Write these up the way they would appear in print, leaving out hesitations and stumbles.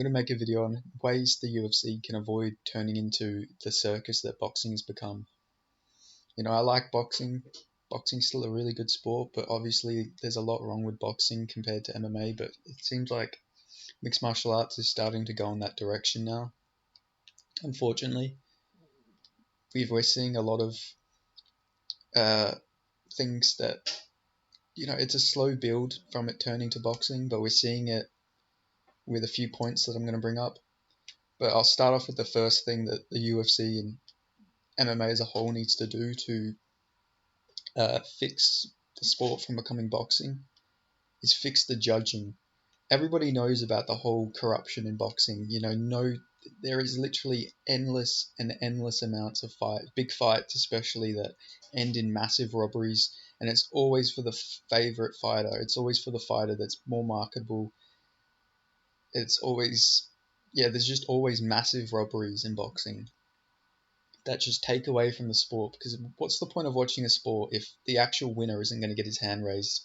I'm going to make a video on ways the UFC can avoid turning into the circus that boxing has become. I like boxing. Boxing's still a really good sport, but obviously there's a lot wrong with boxing compared to MMA, but it seems like mixed martial arts is starting to go in that direction now. Unfortunately, we're seeing a lot of uh, things that, it's a slow build from it turning to boxing, but we're seeing it with a few points that I'm going to bring up. But I'll start off with the first thing that the UFC and MMA as a whole needs to do to fix the sport from becoming boxing is fix the judging. Everybody knows about the whole corruption in boxing. There is literally endless and endless amounts of big fights especially, that end in massive robberies, and it's always for the favorite fighter. It's always for the fighter that's more marketable. It's always, there's just always massive robberies in boxing that just take away from the sport, because what's the point of watching a sport if the actual winner isn't going to get his hand raised?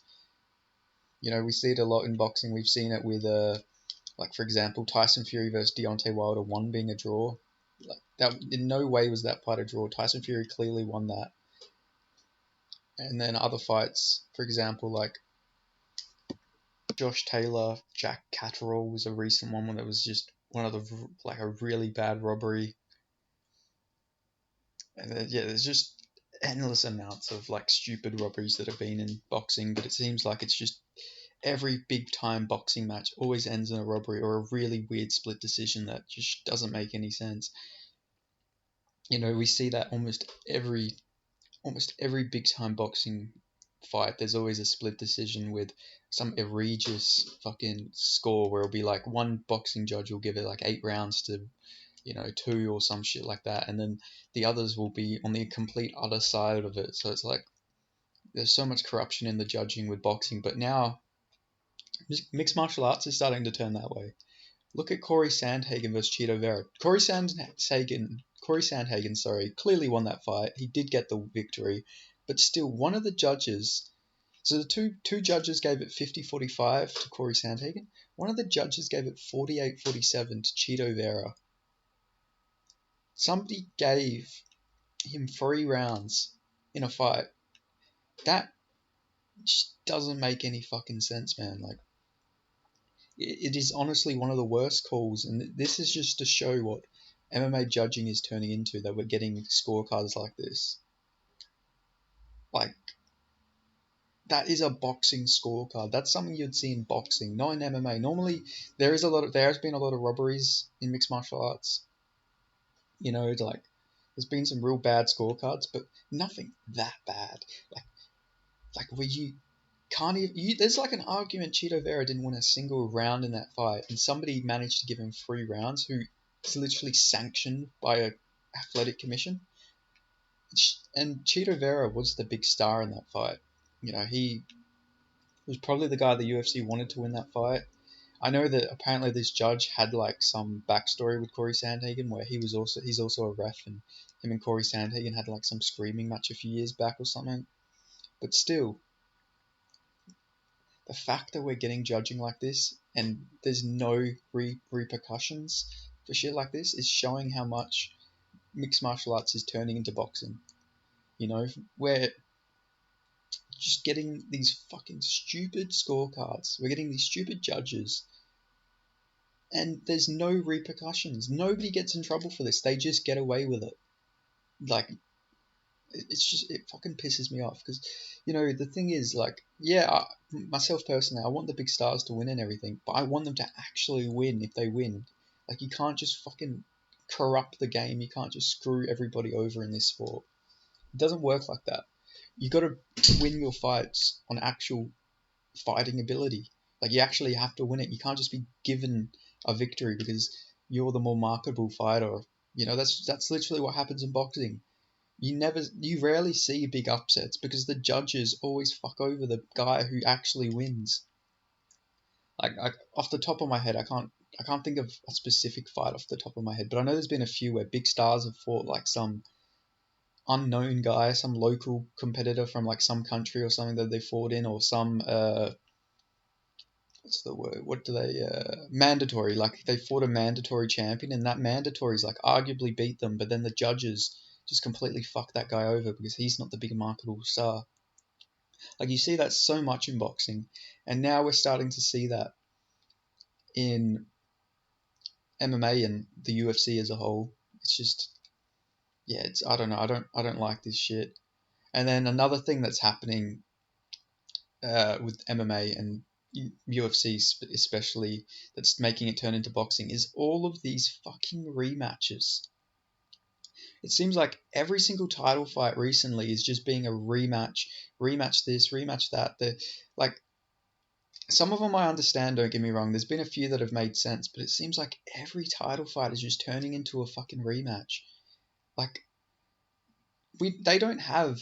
We see it a lot in boxing. We've seen it with, like, for example, Tyson Fury versus Deontay Wilder, one being a draw. Like, that, in no way was that fight a draw. Tyson Fury clearly won that. And then other fights, for example, like Josh Taylor, Jack Catterall was a recent one that was just one of the, like, a really bad robbery. And then, there's just endless amounts of, like, stupid robberies that have been in boxing, but it seems like it's just every big time boxing match always ends in a robbery or a really weird split decision that just doesn't make any sense. We see that almost every big time boxing fight. There's always a split decision with some egregious fucking score where it'll be like one boxing judge will give it like 8 rounds to 2 or some shit like that, and then the others will be on the complete other side of it. So it's like there's so much corruption in the judging with boxing, but now mixed martial arts is starting to turn that way. Look at Corey Sandhagen versus Cheeto Vera. Corey Sandhagen, sorry, clearly won that fight. He did get the victory, but still, one of the judges. So the two judges gave it 50-45 to Corey Sandhagen. One of the judges gave it 48-47 to Cheeto Vera. Somebody gave him 3 rounds in a fight. That just doesn't make any fucking sense, man. Like, it is honestly one of the worst calls, and this is just to show what MMA judging is turning into, that we're getting scorecards like this. Like, that is a boxing scorecard. That's something you'd see in boxing, not in MMA. Normally, there has been a lot of robberies in mixed martial arts. Like, there's been some real bad scorecards, but nothing that bad. Like where you can't even. There's like an argument Cheeto Vera didn't win a single round in that fight, and somebody managed to give him 3 rounds, who is literally sanctioned by a athletic commission. And Cheeto Vera was the big star in that fight. He was probably the guy the UFC wanted to win that fight. I know that apparently this judge had like some backstory with Corey Sandhagen, where he's also a ref, and him and Corey Sandhagen had like some screaming match a few years back or something. But still, the fact that we're getting judging like this and there's no repercussions for shit like this is showing how much mixed martial arts is turning into boxing. We're just getting these fucking stupid scorecards. We're getting these stupid judges, and there's no repercussions. Nobody gets in trouble for this. They just get away with it. Like, it fucking pisses me off, because the thing is, like, myself personally, I want the big stars to win and everything, but I want them to actually win. If they win, like, you can't just fucking corrupt the game. You can't just screw everybody over in this sport. It doesn't work like that. You got to win your fights on actual fighting ability. Like, you actually have to win it. You can't just be given a victory because you're the more marketable fighter. That's literally what happens in boxing. You rarely see big upsets because the judges always fuck over the guy who actually wins. Like, off the top of my head, I can't think of a specific fight off the top of my head, but I know there's been a few where big stars have fought like some unknown guy, some local competitor from like some country or something that they fought in, or some what's the word? What do they mandatory? Like they fought a mandatory champion, and that mandatory's like arguably beat them, but then the judges just completely fuck that guy over because he's not the big marketable star. Like you see that so much in boxing, and now we're starting to see that in MMA and the UFC as a whole. It's just yeah, it's I don't know, I don't like this shit. And then another thing that's happening with MMA and UFC especially that's making it turn into boxing is all of these fucking rematches. It seems like every single title fight recently is just being a rematch, rematch this, rematch that. The like some of them I understand, don't get me wrong. There's been a few that have made sense, but it seems like every title fight is just turning into a fucking rematch. Like they don't have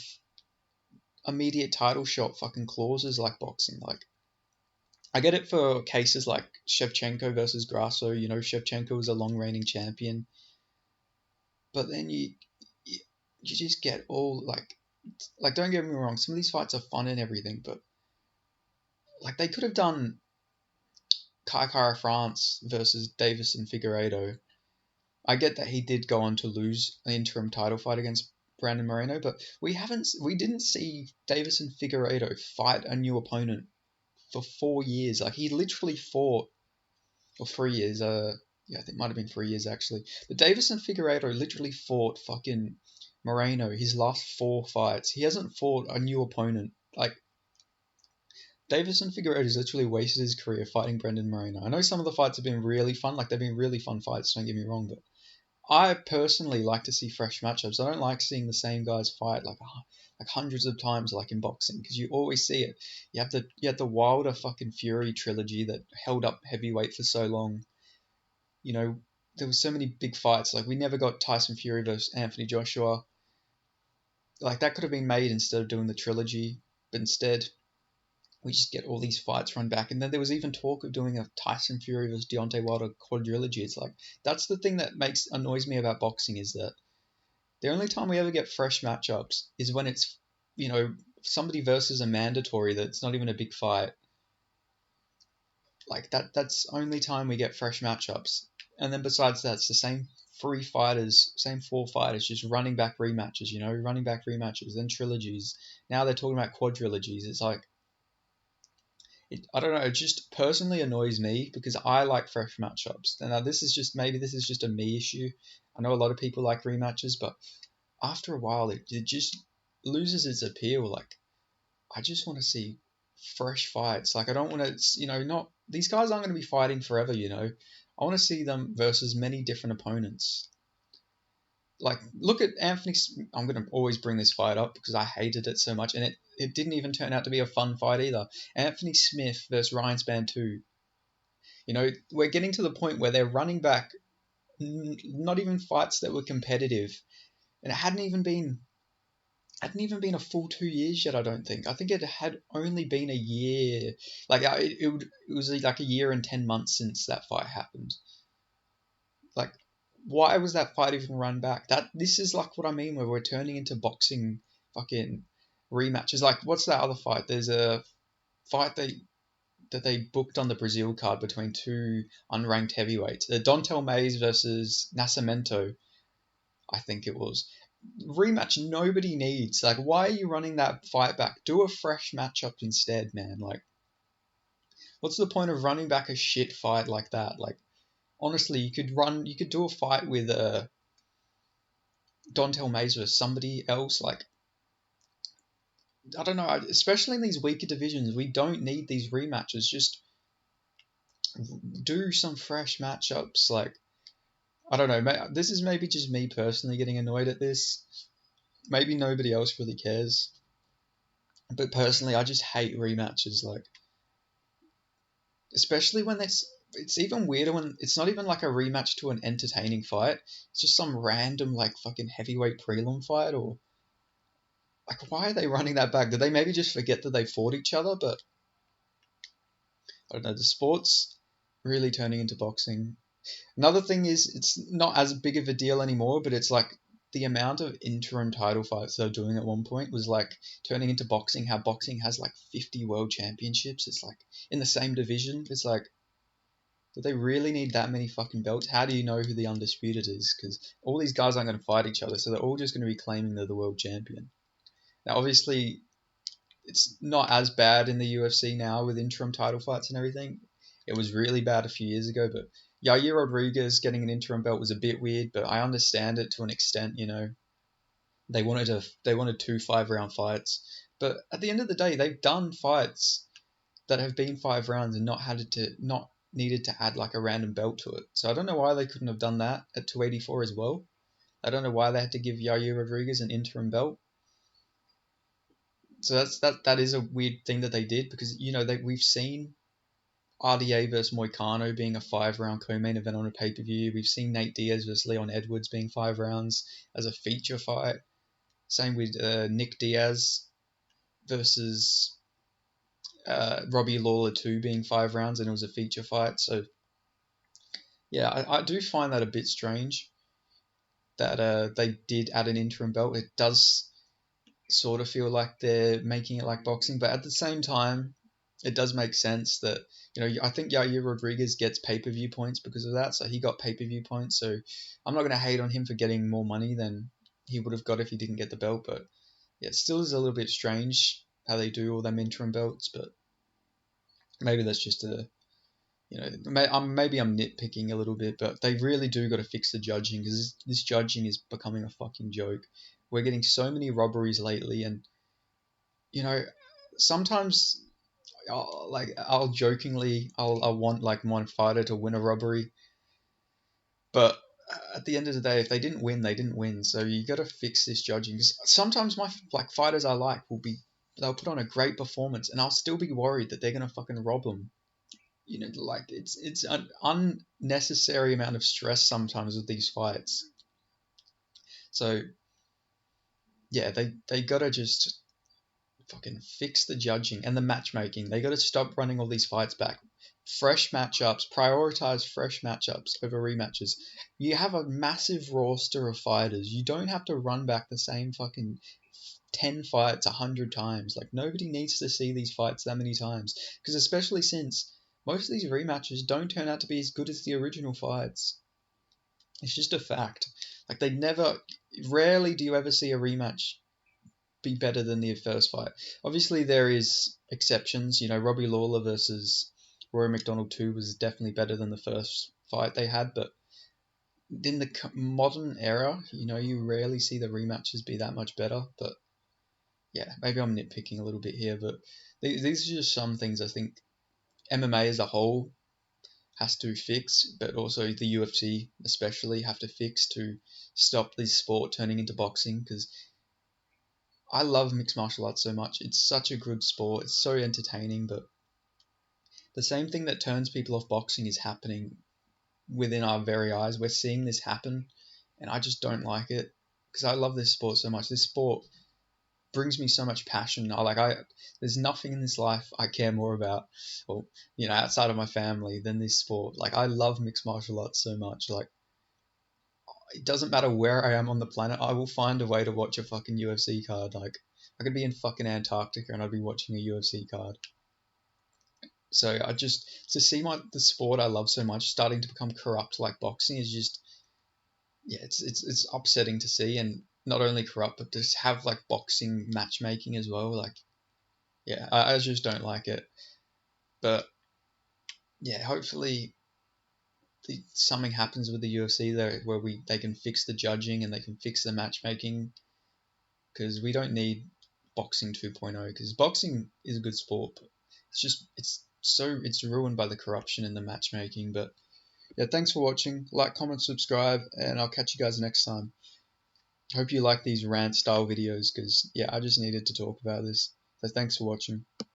immediate title shot fucking clauses like boxing. Like I get it for cases like Shevchenko versus Grasso. You know, Shevchenko was a long reigning champion, but then you just get all like don't get me wrong. Some of these fights are fun and everything, but like they could have done Kai Kara France versus Davison Figueiredo. I get that he did go on to lose an interim title fight against Brandon Moreno, but we didn't see Davison Figueiredo fight a new opponent for 4 years. Like he literally fought, or 3 years. Yeah, I think it might have been 3 years actually. But Davison Figueiredo literally fought fucking Moreno his last 4 fights. He hasn't fought a new opponent. Like Davison Figueiredo has literally wasted his career fighting Brendan Moreno. I know some of the fights have been really fun. Like they've been really fun fights. Don't get me wrong, but I personally like to see fresh matchups. I don't like seeing the same guys fight like hundreds of times like in boxing because you always see it. You had the Wilder fucking Fury trilogy that held up heavyweight for so long. You know, there was so many big fights. Like we never got Tyson Fury versus Anthony Joshua. Like that could have been made instead of doing the trilogy, but instead we just get all these fights run back. And then there was even talk of doing a Tyson Fury versus Deontay Wilder quadrilogy. It's like that's the thing that annoys me about boxing is that the only time we ever get fresh matchups is when it's somebody versus a mandatory that's not even a big fight. Like that's only time we get fresh matchups. And then besides that, it's the same 3 fighters, same 4 fighters, just running back rematches, running back rematches, then trilogies. Now they're talking about quadrilogies. It's like I don't know. It just personally annoys me because I like fresh matchups. Now maybe this is just a me issue. I know a lot of people like rematches, but after a while it just loses its appeal. Like I just want to see fresh fights. Like I don't want to, not these guys aren't going to be fighting forever. I want to see them versus many different opponents. Like look at Anthony. I'm going to always bring this fight up because I hated it so much, and it didn't even turn out to be a fun fight either. Anthony Smith versus Ryan Spantu. We're getting to the point where they're running back not even fights that were competitive, and it hadn't even been a full 2 years yet. I don't think. I think it had only been a year. Like it was like a year and 10 months since that fight happened. Like, why was that fight even run back? This is like what I mean where we're turning into boxing fucking rematches. Like, what's that other fight? There's a fight that they booked on the Brazil card between two unranked heavyweights. Dontel Mays versus Nascimento, I think it was. Rematch nobody needs. Like, why are you running that fight back? Do a fresh matchup instead, man. Like, what's the point of running back a shit fight like that? Like, honestly, you could do a fight with Dontel Mays versus somebody else. Like, I don't know. Especially in these weaker divisions, we don't need these rematches. Just do some fresh matchups. Like, I don't know. This is maybe just me personally getting annoyed at this. Maybe nobody else really cares. But personally, I just hate rematches. Like, especially when it's even weirder when it's not even like a rematch to an entertaining fight. It's just some random like fucking heavyweight prelim fight or like why are they running that back? Did they maybe just forget that they fought each other? But I don't know. The sport's really turning into boxing. Another thing is it's not as big of a deal anymore, but it's like the amount of interim title fights they're doing at one point was like turning into boxing. How boxing has like 50 world championships. It's like in the same division. It's like, do they really need that many fucking belts? How do you know who the undisputed is? Because all these guys aren't going to fight each other, so they're all just going to be claiming they're the world champion. Now, obviously, it's not as bad in the UFC now with interim title fights and everything. It was really bad a few years ago, but Yair Rodriguez getting an interim belt was a bit weird, but I understand it to an extent. You know, they wanted 2 5-round fights, but at the end of the day, they've done fights that have been 5 rounds and not needed to add like a random belt to it. So I don't know why they couldn't have done that at 284 as well. I don't know why they had to give Yair Rodriguez an interim belt. So that is a weird thing that they did, because you know we've seen RDA versus Moicano being a 5-round co-main event on a pay-per-view. We've seen Nate Diaz versus Leon Edwards being 5 rounds as a feature fight. Same with Nick Diaz versus Robbie Lawler 2 being 5 rounds, and it was a feature fight. So yeah, I do find that a bit strange that they did add an interim belt. It does sort of feel like they're making it like boxing, but at the same time, it does make sense that, you know, I think Yair Rodriguez gets pay-per-view points because of that, so he got pay-per-view points, so I'm not going to hate on him for getting more money than he would have got if he didn't get the belt, but yeah, it still is a little bit strange how they do all them interim belts, but maybe that's just a, you know, maybe I'm nitpicking a little bit, but they really do got to fix the judging, because this judging is becoming a fucking joke. We're getting so many robberies lately, and you know, sometimes I'll jokingly I'll want like one fighter to win a robbery, but at the end of the day, if they didn't win, they didn't win. So you got to fix this judging. Because sometimes my like fighters I like they'll put on a great performance, and I'll still be worried that they're gonna fucking rob them. You know, like it's an unnecessary amount of stress sometimes with these fights. So yeah, they gotta just fucking fix the judging and the matchmaking. They gotta stop running all these fights back. Fresh matchups, prioritize fresh matchups over rematches. You have a massive roster of fighters. You don't have to run back the same fucking 10 fights 100 times. Like, nobody needs to see these fights that many times, because especially since most of these rematches don't turn out to be as good as the original fights. It's just a fact. Like, rarely do you ever see a rematch be better than the first fight. Obviously, there is exceptions. You know, Robbie Lawler versus Rory McDonald 2 was definitely better than the first fight they had, but in the modern era, you know, you rarely see the rematches be that much better. But yeah, maybe I'm nitpicking a little bit here, but these are just some things I think MMA as a whole has to fix, but also the UFC especially have to fix to stop this sport turning into boxing, because I love mixed martial arts so much. It's such a good sport. It's so entertaining, but the same thing that turns people off boxing is happening within our very eyes. We're seeing this happen, and I just don't like it, because I love this sport so much. This sport brings me so much passion. There's nothing in this life I care more about, or you know, outside of my family, than this sport. Like, I love mixed martial arts so much. Like, it doesn't matter where I am on the planet, I will find a way to watch a fucking UFC card. Like, I could be in fucking Antarctica and I'd be watching a UFC card. So I just to see the sport I love so much starting to become corrupt like boxing is just, yeah, it's upsetting to see, and not only corrupt, but just have like boxing matchmaking as well. Like, yeah, I just don't like it. But yeah, hopefully something happens with the UFC there where they can fix the judging and they can fix the matchmaking, because we don't need boxing 2.0, because boxing is a good sport, but it's ruined by the corruption and the matchmaking. But yeah, thanks for watching. Like, comment, subscribe, and I'll catch you guys next time. Hope you like these rant style videos, because yeah, I just needed to talk about this. So thanks for watching.